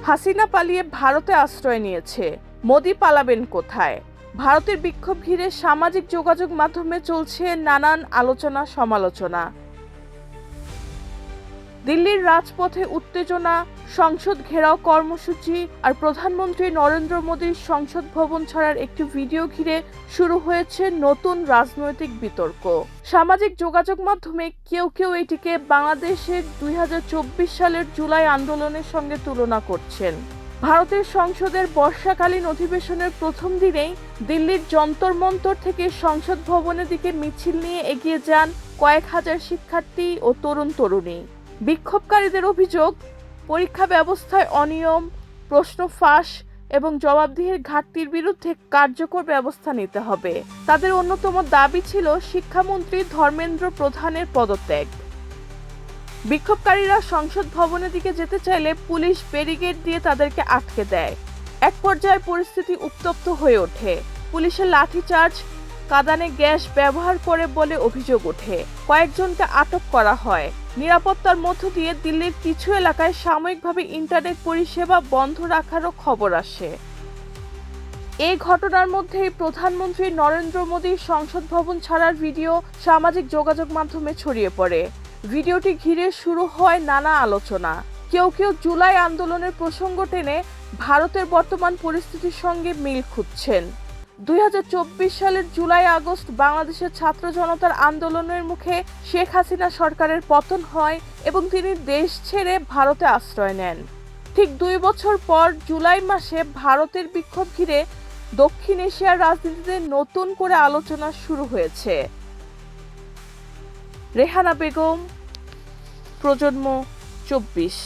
হাসিনা পালিয়ে ভারতে আশ্রয় নিয়েছে, মোদি পালাবেন কোথায়? ভারতের বিক্ষোভ ঘিরে সামাজিক যোগাযোগ মাধ্যমে চলছে নানান আলোচনা সমালোচনা। দিল্লির রাজপথে উত্তেজনা, সংসদ ঘেরাও কর্মসূচি আর প্রধানমন্ত্রী নরেন্দ্র মোদীর সংসদ ভবন ছাড়ার একটি ভিডিও ঘিরে শুরু হয়েছে নতুন রাজনৈতিক বিতর্ক। সামাজিক যোগাযোগ মাধ্যমে কেউ কেউ এটিকে বাংলাদেশের 2024 সালের জুলাই আন্দোলনের সঙ্গে তুলনা করছেন। ভারতের সংসদের বর্ষাকালীন অধিবেশনের প্রথম দিনেই দিল্লির যন্তর মন্তর থেকে সংসদ ভবনের দিকে মিছিল নিয়ে এগিয়ে যান কয়েক হাজার শিক্ষার্থী ও তরুণ-তরুণী। বিক্ষোভকারীদের অভিযোগ, পরীক্ষা ব্যবস্থায় অনিয়ম, প্রশ্ন ফাঁস এবং জবাবদিহির ঘাটতির বিরুদ্ধে কার্যকর ব্যবস্থা নিতে হবে। তাদের অন্যতম দাবি ছিল শিক্ষামন্ত্রী ধর্মেন্দ্র প্রধানের পদত্যাগ। বিক্ষোভকারীরা সংসদ ভবনের দিকে যেতে চাইলে পুলিশ ব্যারিকেড দিয়ে তাদেরকে আটকে দেয়। এক পর্যায়ে পরিস্থিতি উত্তপ্ত হয়ে ওঠে। পুলিশের লাঠিচার্জ, কাঁদানে গ্যাস ব্যবহার করে বলে অভিযোগ ওঠে। কয়েকজনকে আটক করা হয়। নিরাপত্তার মধ্য দিয়ে দিল্লির কিছু এলাকায় সাময়িকভাবে ইন্টারনেট পরিষেবা বন্ধ রাখারও খবর আসে। এই ঘটনার মধ্যেই প্রধানমন্ত্রী নরেন্দ্র মোদীর সংসদ ভবন ছাড়ার ভিডিও সামাজিক যোগাযোগ মাধ্যমে ছড়িয়ে পড়ে। ভিডিওটি ঘিরে শুরু হয় নানা আলোচনা। কেউ কেউ জুলাই আন্দোলনের প্রসঙ্গ টেনে ভারতের বর্তমান পরিস্থিতির সঙ্গে মিল খুঁজছেন। 2024 সালের জুলাই আগস্ট বাংলাদেশের ছাত্র জনতার আন্দোলনের মুখে শেখ হাসিনা সরকারের পতন হয় এবং তিনি দেশ ছেড়ে ভারতে আশ্রয় নেন। ঠিক 2 বছর পর জুলাই মাসে ভারতের বিক্ষোভ ঘিরে দক্ষিণ এশিয়ার রাজনীতিতে নতুন করে আলোচনা শুরু হয়েছে। রেহানা বেগম, প্রজন্ম 24।